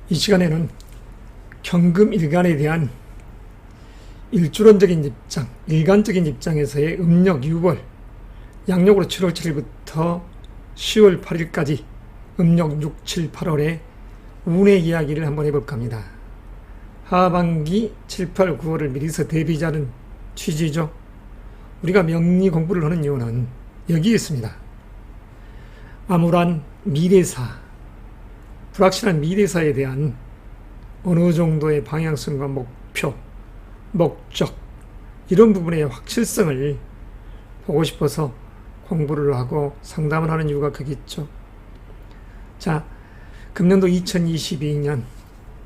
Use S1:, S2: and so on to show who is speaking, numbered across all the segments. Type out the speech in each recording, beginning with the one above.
S1: 이 시간에는 경금일간에 대한 일주론적인 입장, 일간적인 입장에서의 음력 6월, 양력으로 7월 7일부터 10월 8일까지 음력 6, 7, 8월의 운의 이야기를 한번 해볼까 합니다. 하반기 7, 8, 9월을 미리서 대비자는 취지죠. 우리가 명리 공부를 하는 이유는 여기에 있습니다. 암울한 미래사, 불확실한 미래사에 대한 어느 정도의 방향성과 목표, 목적, 이런 부분의 확실성을 보고 싶어서 공부를 하고 상담을 하는 이유가 거기있죠. 자, 금년도 2022년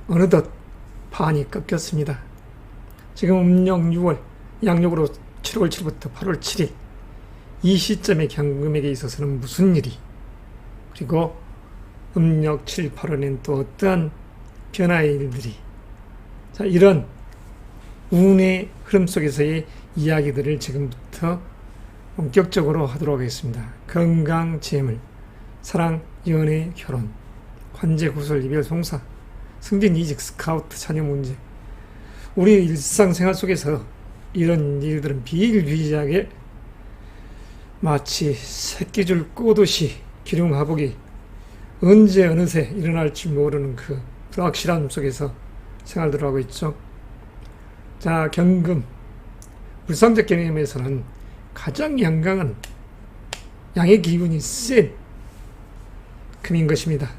S1: 어느덧 반이 꺾였습니다. 지금 음력 6월, 양력으로 7월 7일부터 8월 7일, 이 시점의 경금에게 있어서는 무슨 일이, 그리고 음력 7, 8월에는 또 어떠한 변화의 일들이, 자, 이런 운의 흐름 속에서의 이야기들을 지금부터 본격적으로 하도록 하겠습니다. 건강, 재물, 사랑, 연애, 결혼, 관제, 구설, 이별, 송사, 승진, 이직, 스카우트, 자녀 문제. 우리 일상생활 속에서 이런 일들은 비일비재하게 마치 새끼줄 꼬듯이 기륭하복이 언제 어느새 일어날지 모르는 그 불확실함 속에서 생활들을 하고 있죠. 자, 경금, 물상적 개념에서는 가장 양강한 양의 기운이 센 금인 것입니다.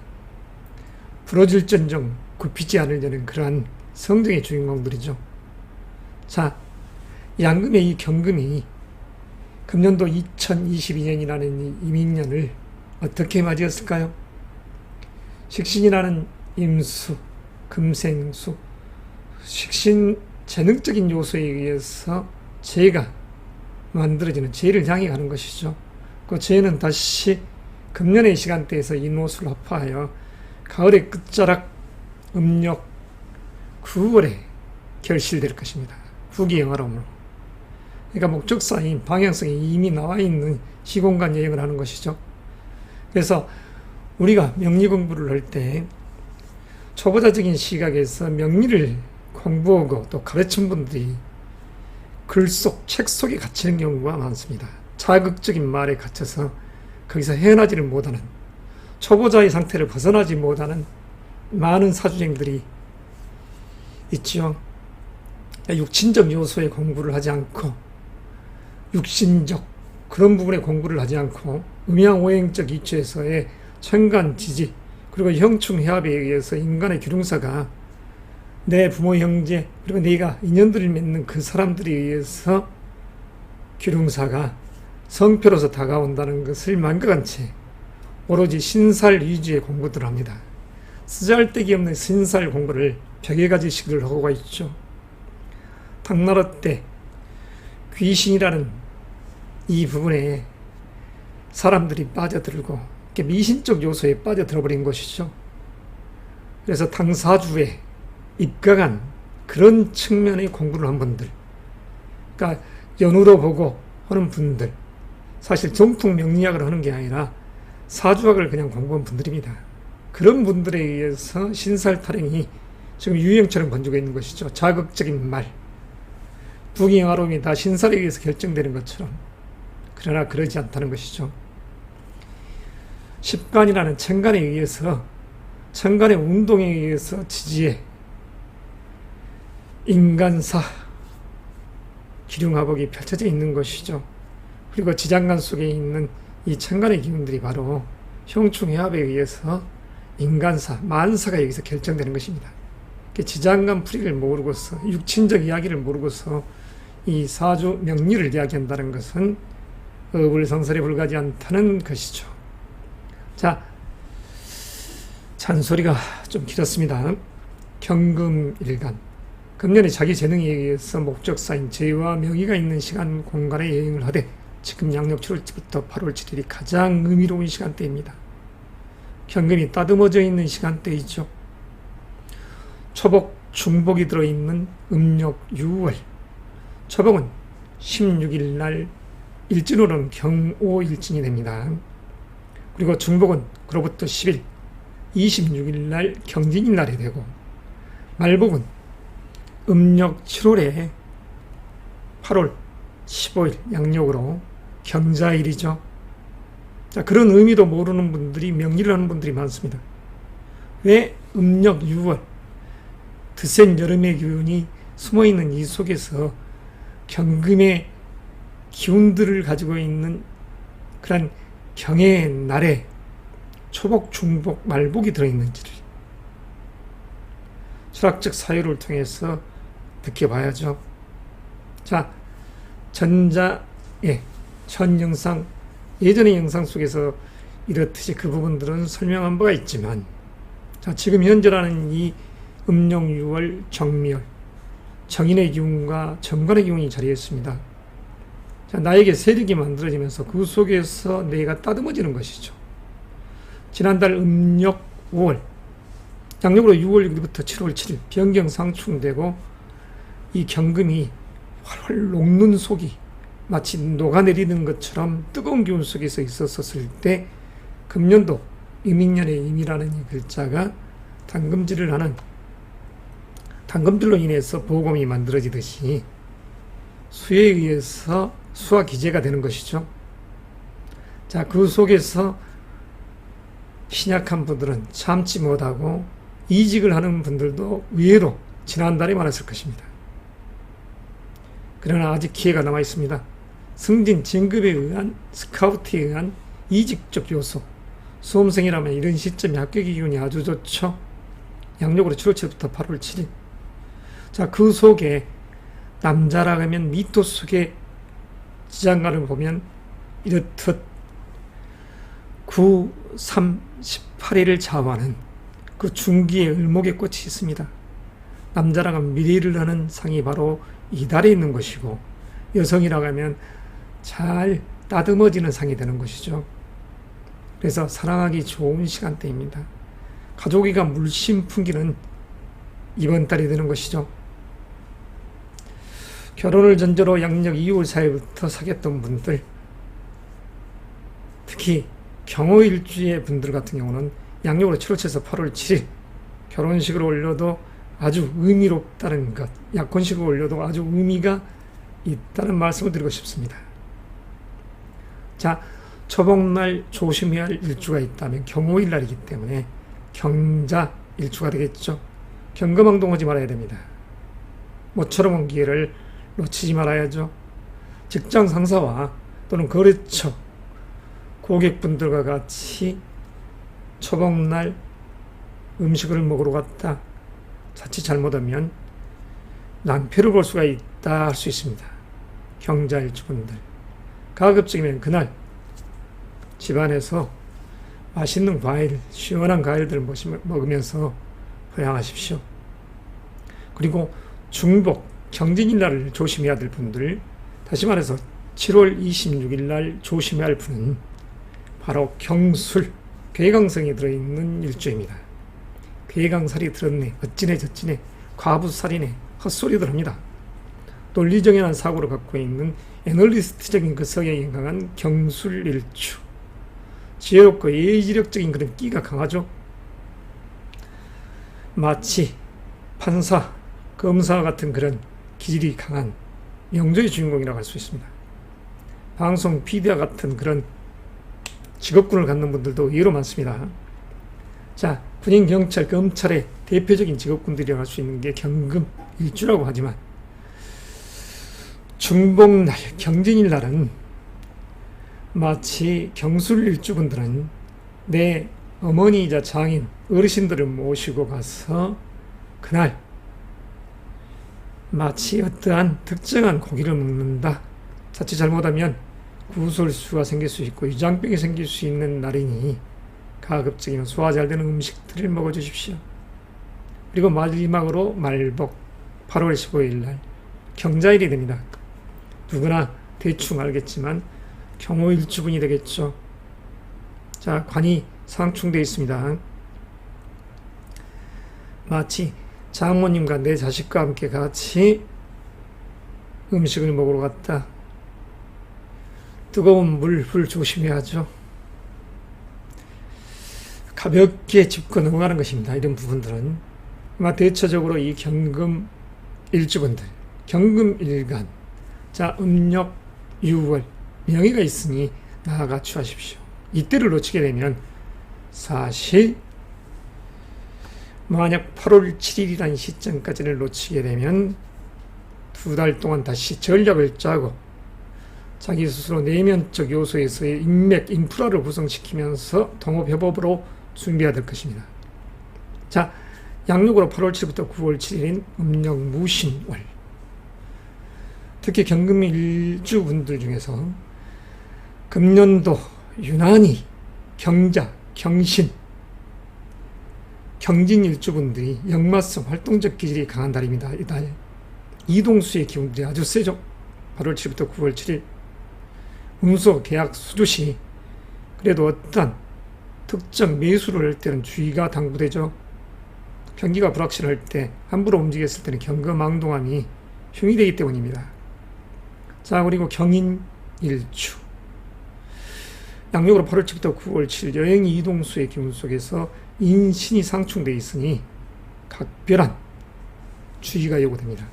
S1: 부러질전정 굽히지 않으려는 그러한 성정의 주인공들이죠. 자, 양금의 이 경금이 금년도 2022년이라는 이 이민년을 어떻게 맞이했을까요? 식신이라는 임수, 금생수, 식신 재능적인 요소에 의해서 재가 만들어지는, 재를 향해 가는 것이죠. 그 재는 다시 금년의 시간대에서 인호수를 합하여 가을의 끝자락 음력 9월에 결실될 것입니다. 부귀영화로움으로. 그러니까 목적사인 방향성이 이미 나와 있는 시공간 여행을 하는 것이죠. 그래서 우리가 명리 공부를 할 때 초보자적인 시각에서 명리를 공부하고 또 가르친 분들이 글 속, 책 속에 갇히는 경우가 많습니다. 자극적인 말에 갇혀서 거기서 헤어나지를 못하는, 초보자의 상태를 벗어나지 못하는 많은 사주쟁들이 있지요. 육신적 요소의 공부를 하지 않고, 육신적 그런 부분의 공부를 하지 않고, 음양오행적 이치에서의 천간지지, 그리고 형충해합에 의해서 인간의 기둥사가 내 부모, 형제, 그리고 내가 인연들을 맺는 그 사람들에 의해서 기둥사가 성표로서 다가온다는 것을 만각한 채 오로지 신살 위주의 공부들을 합니다. 쓰잘데기 없는 신살 공부를 벽에 가지식을 하고 있죠. 당나라 때 귀신이라는 이 부분에 사람들이 빠져들고 미신적 요소에 빠져들어 버린 것이죠. 그래서 당사주에 입각한 그런 측면의 공부를 한 분들, 그러니까 연우로 보고 하는 분들, 사실 정통 명리학을 하는 게 아니라 사주학을 그냥 공부한 분들입니다. 그런 분들에 의해서 신살타령이 지금 유행처럼 번지고 있는 것이죠. 자극적인 말, 부귀영화로움이 다 신살에 의해서 결정되는 것처럼. 그러나 그러지 않다는 것이죠. 십간이라는 천간에 의해서, 천간의 운동에 의해서 지지에 인간사, 기륭화복이 펼쳐져 있는 것이죠. 그리고 지장간 속에 있는 이 천간의 기운들이 바로 형충해합에 의해서 인간사, 만사가 여기서 결정되는 것입니다. 지장간 풀이를 모르고서, 육친적 이야기를 모르고서 이 사주 명리를 이야기한다는 것은 어불성설에 불과하지 않다는 것이죠. 자, 잔소리가 좀 길었습니다. 경금일간, 금년에 자기 재능에 의해서 목적사인 재와 명의가 있는 시간 공간에 여행을 하되 지금 양력 7월부터 8월 7일이 가장 의미로운 시간대입니다. 경금이 따듬어져 있는 시간대이죠. 초복, 중복이 들어있는 음력 6월, 초복은 16일 날 일진으로는 경오일진이 됩니다. 그리고 중복은 그로부터 10일, 26일 날 경진일 날이 되고, 말복은 음력 7월에 8월 15일 양력으로 경자일이죠. 자, 그런 의미도 모르는 분들이 명리를 하는 분들이 많습니다. 왜 음력 6월 드센 여름의 기운이 숨어있는 이 속에서 경금의 기운들을 가지고 있는 그런 경의 날에 초복, 중복, 말복이 들어있는지를 철학적 사유를 통해서 느껴봐야죠. 자, 전 영상, 예전의 영상 속에서 이렇듯이 그 부분들은 설명한 바가 있지만, 자, 지금 현재라는 이 음력 6월 정미월, 정인의 기운과 정관의 기운이 자리했습니다. 자, 나에게 세력이 만들어지면서 그 속에서 내가 따듬어지는 것이죠. 지난달 음력 5월, 양력으로 6월 6일부터 7월 7일 변경 상충되고, 이 경금이 활활 녹는 속이 마치 녹아내리는 것처럼 뜨거운 기운 속에서 있었을 때, 금년도 이민년의 임이라는 이 글자가 당금질을 하는, 당금질로 인해서 보검이 만들어지듯이 수에 의해서 수와 기재가 되는 것이죠. 자, 그 속에서 신약한 분들은 참지 못하고 이직을 하는 분들도 의외로 지난달에 많았을 것입니다. 그러나 아직 기회가 남아 있습니다. 승진, 진급에 의한, 스카우트에 의한 이직적 요소, 수험생이라면 이런 시점에 합격의 기운이 아주 좋죠. 양력으로 7월 7일부터 8월 7일. 자, 그 속에 남자라 하면 미토 속에 지장간을 보면 이렇듯 9, 3, 18일을 좌우하는 그 중기의 을목의 꽃이 있습니다. 남자라 하면 미래를 하는 상이 바로 이 달에 있는 것이고, 여성이라고 하면 잘 따듬어지는 상이 되는 것이죠. 그래서 사랑하기 좋은 시간대입니다. 가족이가 물씬 풍기는 이번 달이 되는 것이죠. 결혼을 전제로 양력 2월 4일부터 사귀었던 분들, 특히 경호일주의 분들 같은 경우는 양력으로 7월 7일에서 8월 7일 결혼식을 올려도 아주 의미롭다는 것, 약혼식을 올려도 아주 의미가 있다는 말씀을 드리고 싶습니다. 자, 초복날 조심해야 할 일주가 있다면 경호일 날이기 때문에 경자 일주가 되겠죠. 경거망동하지 말아야 됩니다. 모처럼 온 기회를 놓치지 말아야죠. 직장 상사와 또는 거래처 고객분들과 같이 초복날 음식을 먹으러 갔다 자칫 잘못하면 낭패를 볼 수가 있다 할 수 있습니다. 경자일주분들, 가급적이면 그날 집안에서 맛있는 과일, 시원한 과일들을 먹으면서 휴양하십시오. 그리고 중복, 경진일 날을 조심해야 될 분들, 다시 말해서 7월 26일 날 조심해야 할 분은 바로 경술, 괴강성이 들어있는 일주입니다. 괴강살이 들었네, 어찌네 저찌네, 과부살이네, 헛소리들 합니다. 논리정연한 사고를 갖고 있는 애널리스트적인 그 성향이 강한 경술일주, 지혜롭고 예지력적인 그런 끼가 강하죠. 마치 판사, 검사 같은 그런 기질이 강한 명조의 주인공이라고 할 수 있습니다. 방송 PD와 같은 그런 직업군을 갖는 분들도 의외로 많습니다. 자, 군인, 경찰, 검찰의 대표적인 직업군들이라고 할 수 있는 게 경금 일주라고 하지만, 중복날, 경진일 날은 마치 경술일주분들은 내 어머니이자 장인, 어르신들을 모시고 가서 그날 마치 어떠한 특정한 고기를 먹는다. 자칫 잘못하면 구설수가 생길 수 있고 위장병이 생길 수 있는 날이니 가급적이면 소화 잘 되는 음식들을 먹어주십시오. 그리고 마지막으로 말복 8월 15일 날 경자일이 됩니다. 누구나 대충 알겠지만 경호일주분이 되겠죠. 자, 관이 상충되어 있습니다. 마치 장모님과 내 자식과 함께 같이 음식을 먹으러 갔다. 뜨거운 물, 불 조심해야죠. 가볍게 짚고 넘어가는 것입니다. 이런 부분들은 아마 대체적으로 이 경금 일주분들, 경금 일간, 자 음력 6월 명의가 있으니 나아가 취하십시오. 이때를 놓치게 되면 사실 만약 8월 7일이라는 시점까지를 놓치게 되면 2달 동안 다시 전략을 짜고 자기 스스로 내면적 요소에서의 인맥, 인프라를 구성시키면서 동업협업으로 준비해야 될 것입니다. 자, 양력으로 8월 7일부터 9월 7일인 음력 무신월, 특히 경금 일주분들 중에서 금년도 유난히 경자, 경신, 경진 일주분들이 역마성 활동적 기질이 강한 달입니다. 이달 이동수의 기운들이 아주 세죠. 8월 7일부터 9월 7일 운수, 계약, 수주시 그래도 어떤 특정 매수를 할 때는 주의가 당부되죠. 경기가 불확실할 때 함부로 움직였을 때는 경거망동함이 흉이 되기 때문입니다. 자, 그리고 경인 일주 양력으로 8월 7일부터 9월 7일 여행 이동수의 기운 속에서 인신이 상충되어 있으니 각별한 주의가 요구됩니다.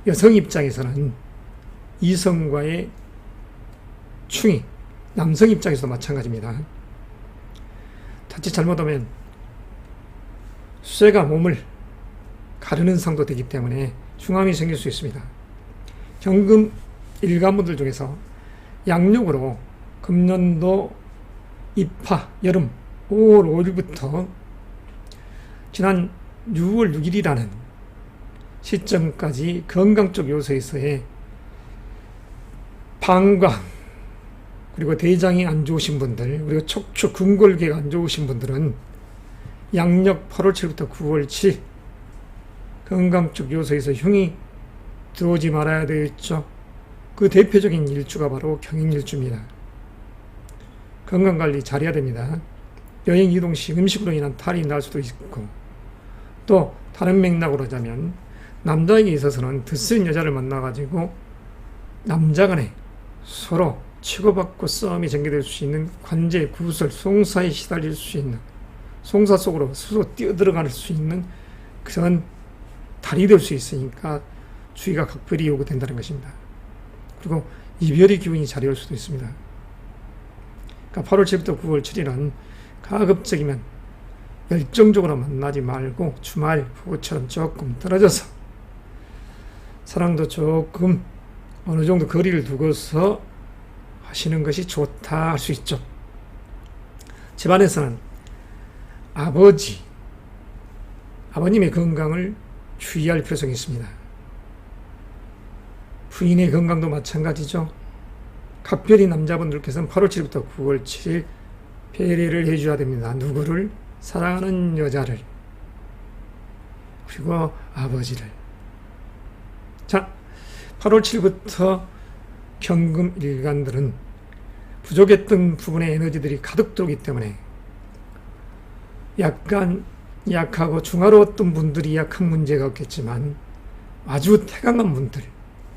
S1: 여성 입장에서는 이성과의 충이, 남성 입장에서도 마찬가지입니다. 자칫 잘못하면 쇠가 몸을 가르는 상도 되기 때문에 중함이 생길 수 있습니다. 경금 일간분들 중에서 양력으로 금년도 입하 여름 5월 5일부터 지난 6월 6일이라는 시점까지 건강적 요소에서의 방광 그리고 대장이 안 좋으신 분들 그리고 척추 근골계가 안 좋으신 분들은 양력 8월 7일부터 9월 7일 건강적 요소에서 흉이 들어오지 말아야 되겠죠. 그 대표적인 일주가 바로 경인일주입니다. 건강관리 잘해야 됩니다. 여행 이동 시 음식으로 인한 탈이 날 수도 있고 또 다른 맥락으로 하자면 남자에게 있어서는 드센 여자를 만나가지고 남자 간에 서로 치고받고 싸움이 전개될 수 있는 관제, 구설, 송사에 시달릴 수 있는 송사 속으로 스스로 뛰어들어갈 수 있는 그런 달이 될 수 있으니까 주의가 각별히 요구된다는 것입니다. 그리고 이별의 기운이 자리할 수도 있습니다. 그러니까 8월 7일부터 9월 7일은 가급적이면 열정적으로 만나지 말고 주말 부부처럼 조금 떨어져서 사랑도 조금 어느 정도 거리를 두고서 하시는 것이 좋다 할 수 있죠. 집안에서는 아버님의 건강을 주의할 필요성이 있습니다. 부인의 건강도 마찬가지죠. 각별히 남자분들께서는 8월 7일부터 9월 7일 배려를 해줘야 됩니다. 누구를? 사랑하는 여자를 그리고 아버지를. 자, 8월 7일부터 경금 일간들은 부족했던 부분의 에너지들이 가득 들어오기 때문에 약간 약하고 중화로웠던 분들이 약한 문제가 없겠지만 아주 태강한 분들,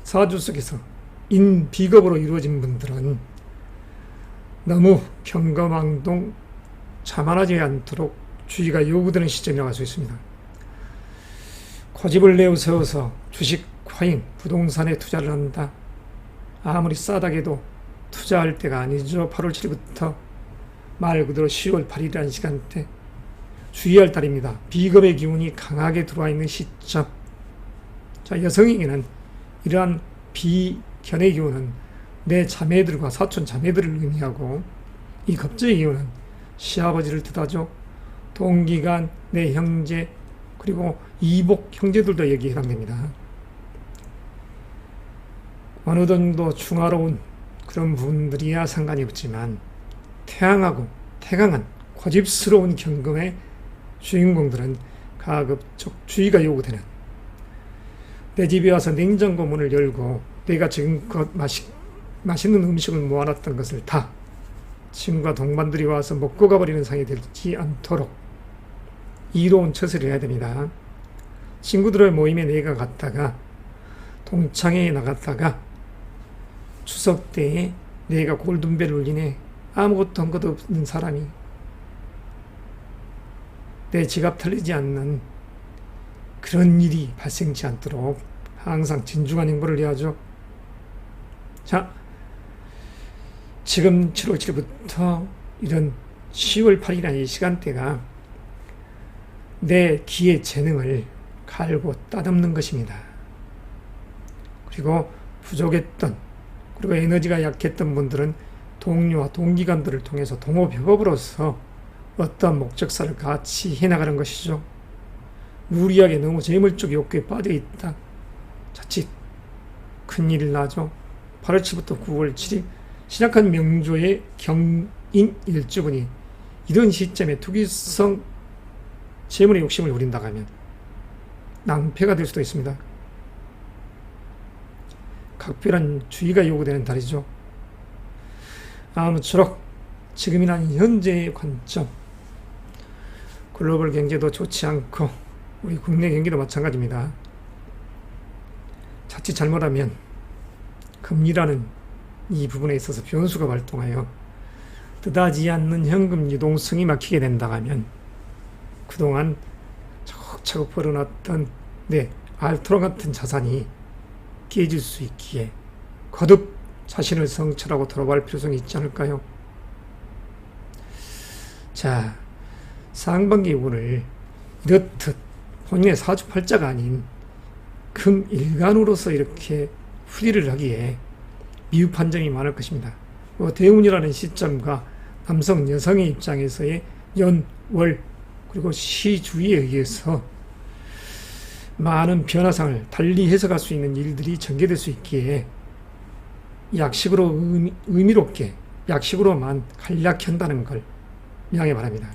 S1: 사주 속에서 인비겁으로 이루어진 분들은 너무 경거망동 자만하지 않도록 주의가 요구되는 시점이라고 할 수 있습니다. 고집을 내세워서 주식, 과잉, 부동산에 투자를 한다. 아무리 싸다게도 투자할 때가 아니죠. 8월 7일부터 말 그대로 10월 8일이라는 시간대 주의할 달입니다. 비겁의 기운이 강하게 들어와 있는 시점. 자, 여성에게는 이러한 비견의 기운은 내 자매들과 사촌 자매들을 의미하고 이 겁제의 기운은 시아버지를 뜻하죠. 동기간, 내 형제, 그리고 이복 형제들도 여기에 해당됩니다. 어느 정도 중화로운 그런 분들이야 상관이 없지만 태양하고 태강한 고집스러운 경금의 주인공들은 가급적 주의가 요구되는, 내 집에 와서 냉장고 문을 열고 내가 지금껏 맛있는 음식을 모아놨던 것을 다 친구가 동반들이 와서 먹고 가버리는 상이 되지 않도록 이로운 처세를 해야 됩니다. 친구들의 모임에 내가 갔다가 동창회에 나갔다가 추석 때에 내가 골든벨을 울리네. 아무것도 한 것 없는 사람이 내 지갑 털리지 않는 그런 일이 발생치 않도록 항상 진중한 행보를 해야죠. 자, 지금 7월 7일부터 이런 10월 8일이라는 이 시간대가 내 기의 재능을 갈고 따듬는 것입니다. 그리고 부족했던, 그리고 에너지가 약했던 분들은 동료와 동기관들을 통해서 동호협업으로서 어떠한 목적사를 같이 해나가는 것이죠. 무리하게 너무 재물 쪽 욕구에 빠져있다, 자칫 큰일이 나죠. 8월 7일부터 9월 7일 신약한 명조의 경인 일주분이 이런 시점에 투기성 재물의 욕심을 부린다고 하면 낭패가 될 수도 있습니다. 각별한 주의가 요구되는 달이죠. 아무쪼록 지금이나 현재의 관점, 글로벌 경제도 좋지 않고 우리 국내 경기도 마찬가지입니다. 자칫 잘못하면 금리라는 이 부분에 있어서 변수가 발동하여 뜻하지 않는 현금 유동성이 막히게 된다고 하면 그동안 차곡차곡 벌어놨던 내 알토론 같은 자산이 깨질 수 있기에 거듭 자신을 성찰하고 돌아갈 필요성이 있지 않을까요? 자, 상반기 운을 이렇듯 본인의 사주팔자가 아닌 금일간으로서 이렇게 풀이를 하기에 미흡한 점이 많을 것입니다. 대운이라는 시점과 남성, 여성의 입장에서의 연, 월, 그리고 시주의에 의해서 많은 변화상을 달리 해석할 수 있는 일들이 전개될 수 있기에 약식으로 의미롭게 약식으로만 간략한다는 걸 명하기 바랍니다.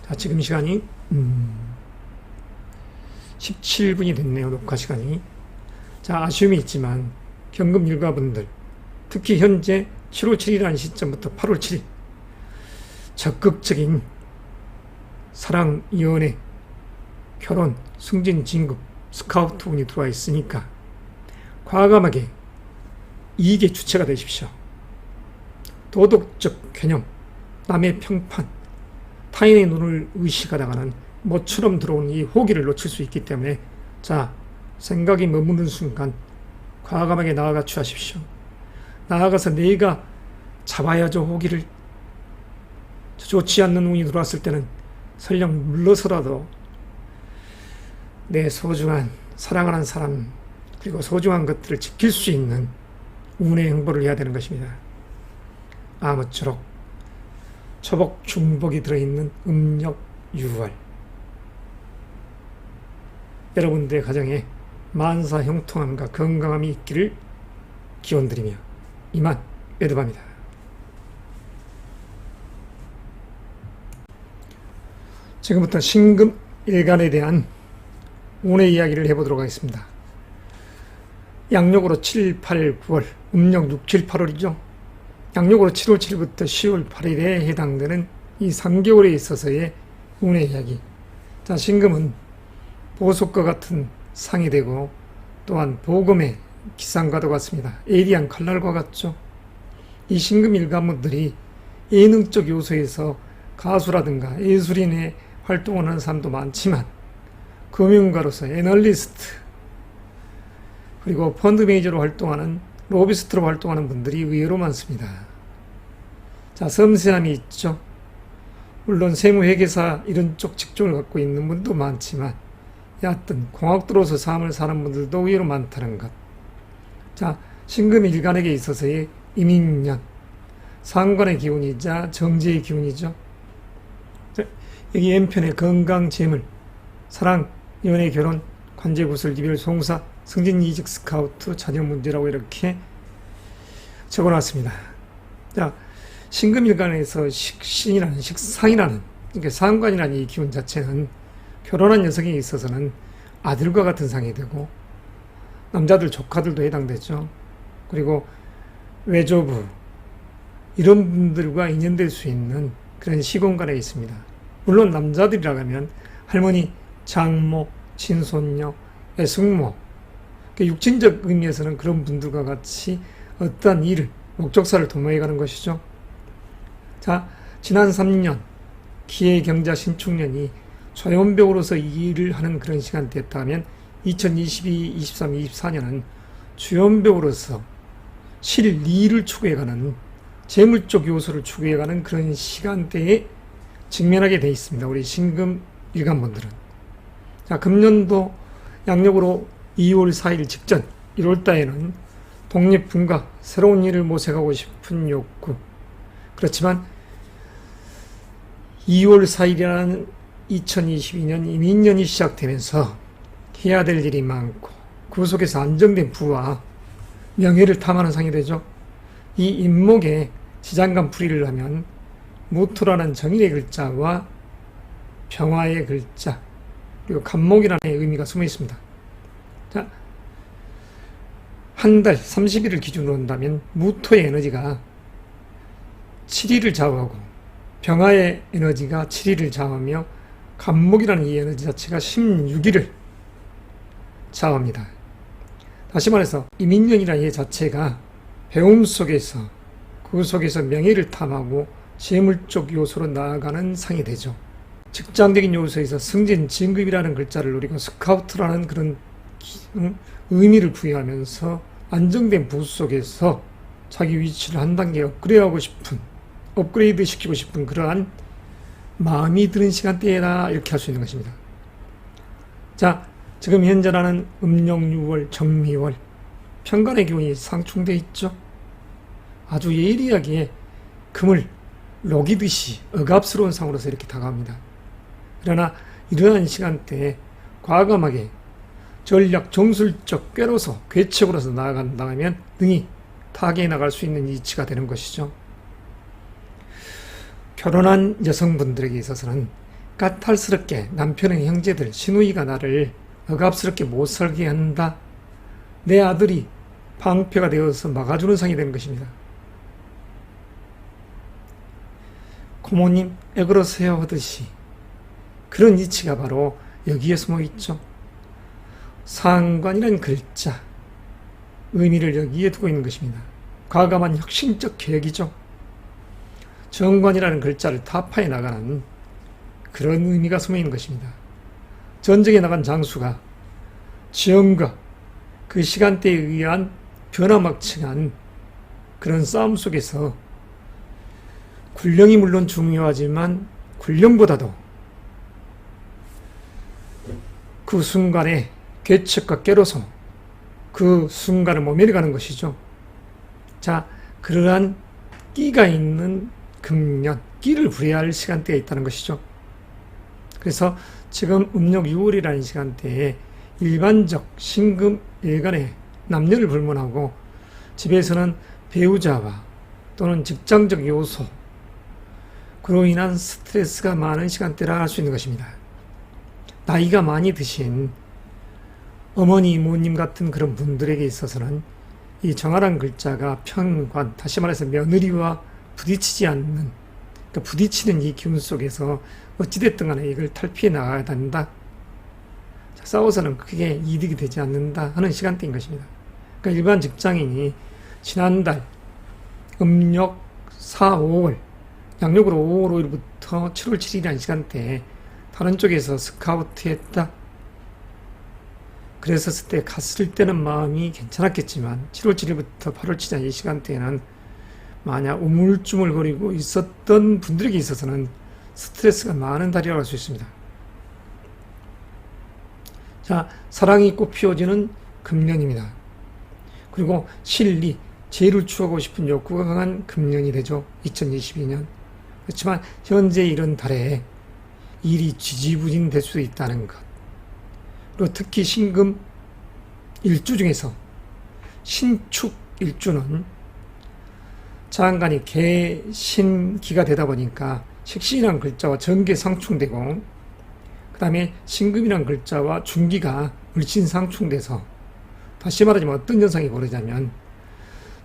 S1: 자, 지금 시간이 17분이 됐네요. 녹화 시간이. 자, 아쉬움이 있지만 경금 일가분들, 특히 현재 7월 7일이라는 시점부터 8월 7일 적극적인 사랑, 연애, 결혼, 승진, 진급, 스카우트 운이 들어와 있으니까 과감하게 이익의 주체가 되십시오. 도덕적 개념, 남의 평판, 타인의 눈을 의식하다가는 모처럼 들어온 이 호기를 놓칠 수 있기 때문에 자, 생각이 머무는 순간 과감하게 나아가 취하십시오. 나아가서 내가 잡아야죠. 호기를. 좋지 않는 운이 들어왔을 때는 설령 물러서라도 내 소중한 사랑하는 사람 그리고 소중한 것들을 지킬 수 있는 운의 행보를 해야 되는 것입니다. 아무쪼록 초복, 중복이 들어있는 음력 6월 여러분들의 가정에 만사 형통함과 건강함이 있기를 기원드리며 이만 매듭합니다. 지금부터 신금 일간에 대한 운의 이야기를 해보도록 하겠습니다. 양력으로 7, 8, 9월, 음력 6, 7, 8월이죠. 양력으로 7월 7일부터 10월 8일에 해당되는 이 3개월에 있어서의 운의 이야기. 자, 신금은 보석과 같은 상이 되고 또한 보금의 기상과도 같습니다. 에이리한 칼날과 같죠. 이 신금 일가분들이 예능적 요소에서 가수라든가 예술인의 활동을 하는 사람도 많지만 금융가로서 애널리스트 그리고 펀드 매니저로 활동하는 로비스트로 활동하는 분들이 의외로 많습니다. 자, 섬세함이 있죠. 물론 세무회계사 이런 쪽 직종을 갖고 있는 분도 많지만 여하튼 공학도로서 삶을 사는 분들도 의외로 많다는 것. 자, 신금 일간에게 있어서의 임인년, 상관의 기운이자 정제의 기운이죠. 자, 여기 N편의 건강, 재물, 사랑, 연애, 결혼, 관제, 구설, 이별, 송사, 승진, 이직, 스카우트, 자녀 문제라고 이렇게 적어놨습니다. 자, 신금일간에서 식신이라는, 식상이라는, 그러니까 상관이라는 이 기운 자체는 결혼한 여성에 있어서는 아들과 같은 상이 되고 남자들 조카들도 해당되죠. 그리고 외조부 이런 분들과 인연될 수 있는 그런 시공간에 있습니다. 물론 남자들이라고 하면 할머니, 장모, 친손녀, 애숙모 육친적 의미에서는 그런 분들과 같이 어떠한 일을 목적사를 도모해 가는 것이죠. 자, 지난 3년 기회, 경자, 신축년이 조연벽으로서 일을 하는 그런 시간대였다 하면 2022, 23, 24년은 주연벽으로서 실리를 추구해가는 재물적 요소를 추구해가는 그런 시간대에 직면하게 되어 있습니다. 우리 신금 일간분들은. 자, 금년도 양력으로 2월 4일 직전 1월달에는 독립분과 새로운 일을 모색하고 싶은 욕구. 그렇지만 2월 4일이라는 2022년 이민년이 시작되면서 해야 될 일이 많고 그 속에서 안정된 부와 명예를 탐하는 상이 되죠. 이 인목에 지장간 불의를 하면 무토라는 정인의 글자와 병화의 글자 그리고 간목이라는 의미가 숨어 있습니다. 자, 한 달 30일을 기준으로 한다면 무토의 에너지가 7일을 좌우하고 병화의 에너지가 7일을 좌우하며 간목이라는 이 에너지 자체가 16일을 좌우합니다. 다시 말해서 이민년이라는 이 자체가 배움 속에서 그 속에서 명예를 탐하고 재물적 요소로 나아가는 상이 되죠. 직장적인 요소에서 승진, 진급이라는 글자를 노리고 스카우트라는 그런 의미를 부여하면서 안정된 부수 속에서 자기 위치를 한 단계 업그레이드 시키고 싶은 그러한 마음이 드는 시간대다 이렇게 할 수 있는 것입니다. 자, 지금 현재라는 음력 6월, 정미월 편간의 기운이 상충되어 있죠. 아주 예리하게 금을 녹이듯이 억압스러운 상으로서 이렇게 다가옵니다. 그러나 이러한 시간대에 과감하게 전략, 정술적 꾀로서 괴책으로서 나아간다면 능히 타개해 나갈 수 있는 이치가 되는 것이죠. 결혼한 여성분들에게 있어서는 까탈스럽게 남편의 형제들, 시누이가 나를 억압스럽게 못 살게 한다. 내 아들이 방패가 되어서 막아주는 상이 되는 것입니다. 고모님 왜 그러세요 하듯이 그런 이치가 바로 여기에 숨어 있죠. 상관이라는 글자 의미를 여기에 두고 있는 것입니다. 과감한 혁신적 계획이죠. 정관이라는 글자를 타파해 나가는 그런 의미가 숨어 있는 것입니다. 전쟁에 나간 장수가 지형과 그 시간대에 의한 변화막측한 그런 싸움 속에서 군령이 물론 중요하지만 군령보다도 그 순간에 괴책과 깨로서 그 순간을 모면해가는 것이죠. 자, 그러한 끼가 있는 금년, 끼를 부려야 할 시간대가 있다는 것이죠. 그래서 지금 음력 6월이라는 시간대에 일반적 신금 일간의 남녀를 불문하고 집에서는 배우자와 또는 직장적 요소 그로 인한 스트레스가 많은 시간대라 할 수 있는 것입니다. 나이가 많이 드신 어머니, 이모님 같은 그런 분들에게 있어서는 이 정화란 글자가 편관, 다시 말해서 며느리와 부딪히지 않는, 그러니까 부딪히는 이 기운 속에서 어찌됐든 간에 이걸 탈피해 나가야 된다. 싸워서는 크게 이득이 되지 않는다 하는 시간대인 것입니다. 그러니까 일반 직장인이 지난달 음력 4, 5월, 양력으로 5월 5일부터 7월 7일이라는 시간대에 다른 쪽에서 스카우트 했다. 그랬었을 때 갔을 때는 마음이 괜찮았겠지만 7월 7일부터 8월 7일 이 시간대에는 만약 우물쭈물거리고 있었던 분들에게 있어서는 스트레스가 많은 달이라고 할 수 있습니다. 자, 사랑이 꽃 피워지는 금년입니다. 그리고 실리, 재를 추구하고 싶은 욕구가 강한 금년이 되죠. 2022년. 그렇지만 현재 이런 달에 일이 지지부진 될 수도 있다는 것. 그리고 특히 신금 일주 중에서 신축 일주는 장간이 개신기가 되다 보니까 식신이라는 글자와 전개 상충되고 그 다음에 신금이라는 글자와 중기가 을신상충돼서 다시 말하자면 어떤 현상이 벌어지냐면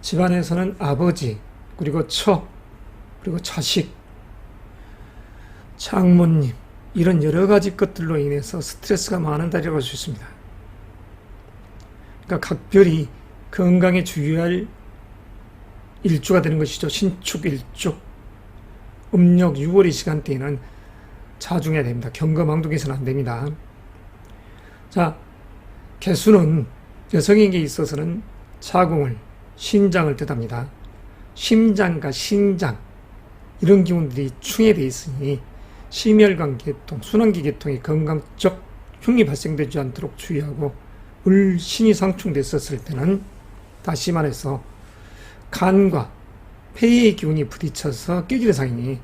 S1: 집안에서는 아버지 그리고 처 그리고 자식 장모님 이런 여러 가지 것들로 인해서 스트레스가 많은 달이라고 할 수 있습니다. 그러니까 각별히 건강에 주의할 일주가 되는 것이죠. 신축 일주 음력 6월의 시간대에는 자중해야 됩니다. 경거망독해서는 안 됩니다. 자, 개수는 여성에게 있어서는 자궁을, 신장을 뜻합니다. 심장과 신장 이런 기운들이 충해되어 있으니 심혈관 계통, 순환기 계통의 건강적 흉이 발생되지 않도록 주의하고 을신이 상충됐었을 때는 다시 말해서 간과 폐의 기운이 부딪혀서 깨지는 상이니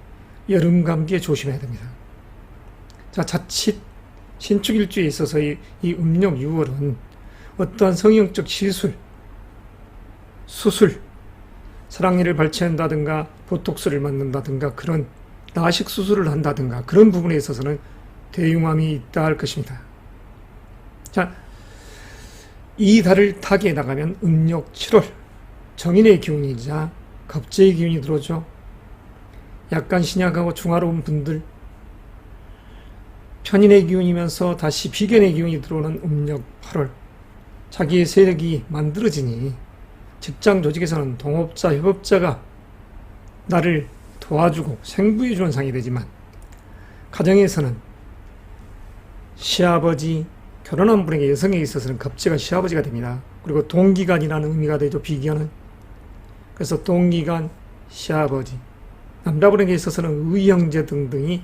S1: 여름 감기에 조심해야 됩니다. 자, 자칫 신축일주에 있어서 이 음력 6월은 어떠한 성형적 시술, 수술, 사랑니를 발치한다든가 보톡스를 맞는다든가 그런 라식 수술을 한다든가 그런 부분에 있어서는 대용함이 있다 할 것입니다. 자, 이 달을 타기에 나가면 음력 7월 정인의 기운이자 겁재의 기운이 들어오죠. 약간 신약하고 중화로운 분들, 편인의 기운이면서 다시 비견의 기운이 들어오는 음력 8월 자기의 세력이 만들어지니 직장 조직에서는 동업자, 협업자가 나를 도와주고 생부해주는 상이 되지만 가정에서는 시아버지, 결혼한 분에게 여성에 있어서는 겁재가 시아버지가 됩니다. 그리고 동기간이라는 의미가 되죠. 비견은. 그래서 동기간, 시아버지, 남자분에게 있어서는 의형제 등등이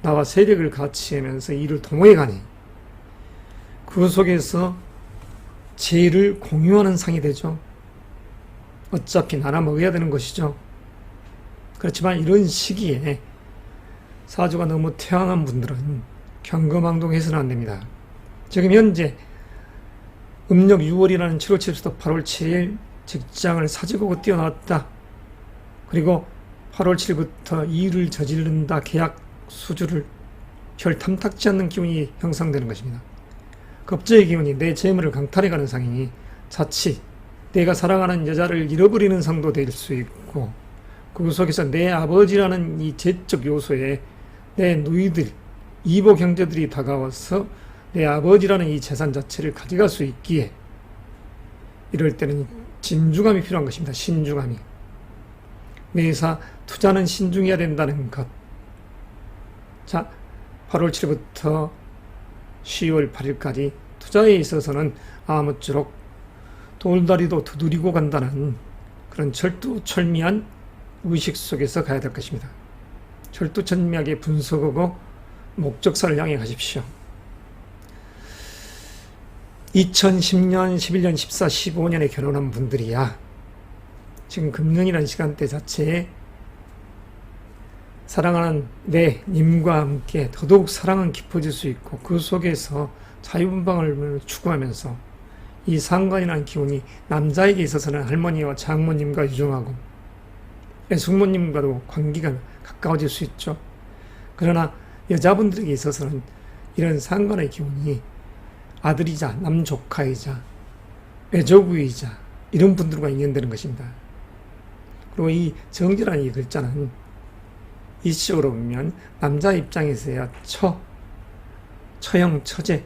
S1: 나와 세력을 같이 하면서 일을 도모해 가니 그 속에서 재를 공유하는 상이 되죠. 어차피 나눠 먹어야 되는 것이죠. 그렇지만 이런 시기에 사주가 너무 태양한 분들은 경거망동해서는 안 됩니다. 지금 현재 음력 6월이라는 7월 7일부터 8월 7일 직장을 사직하고 뛰어났다. 그리고 8월 7일부터 일을 저지른다. 계약 수주를 별 탐탁지 않는 기운이 형성되는 것입니다. 겁재의 기운이 내 재물을 강탈해가는 상이니 자칫 내가 사랑하는 여자를 잃어버리는 상도 될 수 있고 그 속에서 내 아버지라는 이 재적 요소에 내 누이들, 이복 형제들이 다가와서 내 아버지라는 이 재산 자체를 가져갈 수 있기에 이럴 때는 진중함이 필요한 것입니다. 신중함이. 매사 투자는 신중해야 된다는 것. 자, 8월 7일부터 10월 8일까지 투자에 있어서는 아무쪼록 돌다리도 두드리고 간다는 그런 철두철미한 의식 속에서 가야 될 것입니다. 철두철미하게 분석하고 목적사를 향해 가십시오. 2010년, 11년, 14, 15년에 결혼한 분들이야 지금 금년이라는 시간대 자체에 사랑하는 내 님과 함께 더더욱 사랑은 깊어질 수 있고 그 속에서 자유분방을 추구하면서 이 상관이라는 기운이 남자에게 있어서는 할머니와 장모님과 유정하고 숙모님과도 관계가 가까워질 수 있죠. 그러나 여자분들에게 있어서는 이런 상관의 기운이 아들이자 남조카이자 외조부이자 이런 분들과 인연되는 것입니다. 그리고 이 정제라는 이 글자는 이식으로 보면 남자 입장에서야 처형, 처제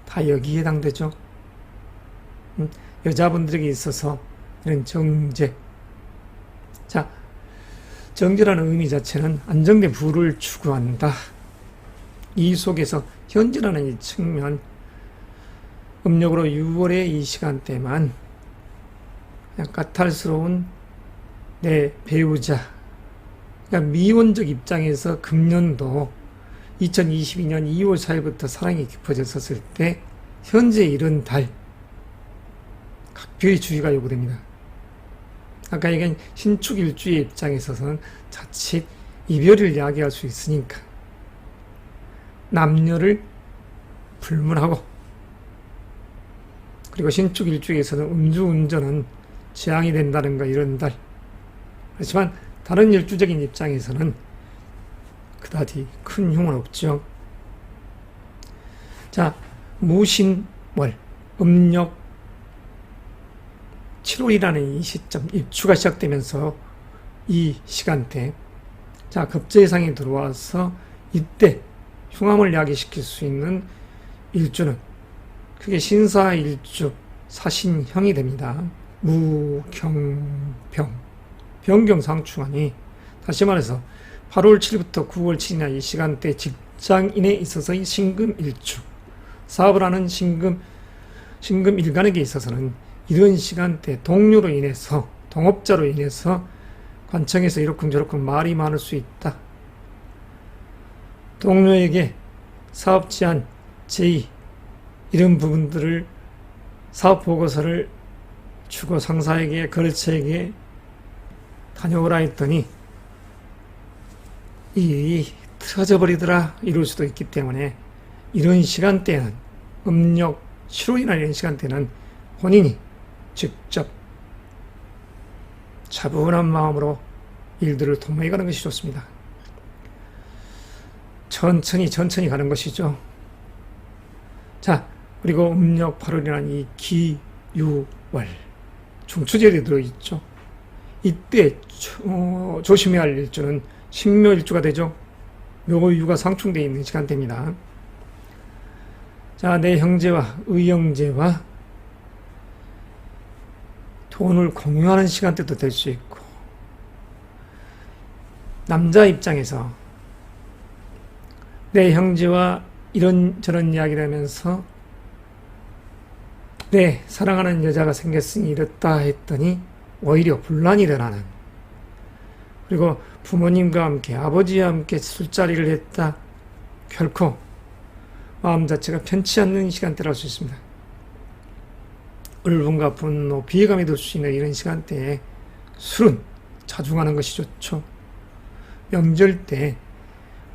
S1: 다 여기에 해당되죠. 여자분들에게 있어서 이런 정제. 자, 정제라는 의미 자체는 안정된 부를 추구한다. 이 속에서 현재라는 이 측면, 음력으로 6월의 이 시간대만 그냥 까탈스러운 내 배우자, 그러니까 미혼적 입장에서 금년도 2022년 2월 4일부터 사랑이 깊어졌었을 때 현재 이런 달 각별히 주의가 요구됩니다. 아까 얘기한 신축 일주의 입장에 있어서는 자칫 이별을 야기할 수 있으니까 남녀를 불문하고 그리고 신축 일주에서는 음주운전은 재앙이 된다는 이런 달. 그렇지만 다른 일주적인 입장에서는 그다지 큰 흉은 없죠. 자, 무신월, 음력 7월이라는 이 시점, 입추가 시작되면서 이 시간대, 자, 급제상이 들어와서 이때 흉함을 야기시킬 수 있는 일주는 그게 신사일주, 사신형이 됩니다. 무경병, 병경상충하니 다시 말해서 8월 7일부터 9월 7일이나 이 시간대 직장인에 있어서의 신금일주, 사업을 하는 신금일간에게 있어서는 이런 시간대 동료로 인해서, 동업자로 인해서 관청에서 이러쿵저러쿵 말이 많을 수 있다. 동료에게 사업 제안, 제의 이런 부분들을 사업 보고서를 주고 상사에게, 거래처에게 다녀오라 했더니 이 틀어져 버리더라 이럴 수도 있기 때문에 이런 시간대는, 음력 7월이나 이런 시간대는 본인이 직접 차분한 마음으로 일들을 도모해가는 것이 좋습니다. 천천히 가는 것이죠. 자, 그리고 음력 8월이라는 이 기유월, 중추절이 들어있죠. 이때 조심해야 할 일주는 신묘일주가 되죠. 묘유가 상충되어 있는 시간대입니다. 자, 내 형제와 의형제와 돈을 공유하는 시간대도 될 수 있고, 남자 입장에서 내 형제와 이런저런 이야기를 하면서 내 사랑하는 여자가 생겼으니 이렇다 했더니 오히려 분란이 일어나는, 그리고 부모님과 함께, 아버지와 함께 술자리를 했다, 결코 마음 자체가 편치 않는 시간대라 할 수 있습니다. 울분과 분노, 비애감이 들 수 있는 이런 시간대에 술은 자중하는 것이 좋죠. 명절 때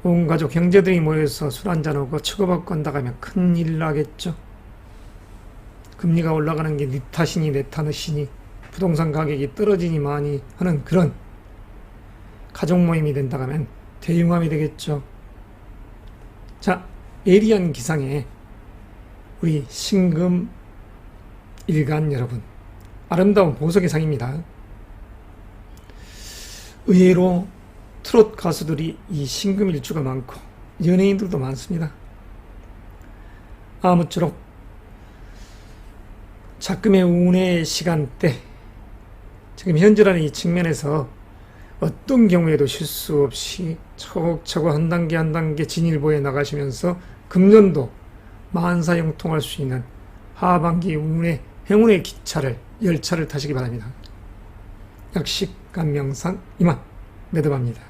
S1: 온 가족 형제들이 모여서 술 한잔하고 치고받고 한다고 하면 큰일 나겠죠. 금리가 올라가는 게 네 탓이니 내 탓이니, 부동산 가격이 떨어지니 많이 하는 그런 가족 모임이 된다고 하면 대융함이 되겠죠. 자, 예리한 기상에 우리 신금 일간 여러분, 아름다운 보석의 상입니다. 의외로 트롯 가수들이 이 신금일주가 많고 연예인들도 많습니다. 아무쪼록 작금의 운의 시간대, 지금 현재라는 이 측면에서 어떤 경우에도 실수 없이 차곡차곡 한 단계 한 단계 진일보해 나가시면서 금년도 만사형통할 수 있는 하반기 운의 행운의 기차를, 열차를 타시기 바랍니다. 약식 감명상 이만 매듭합니다.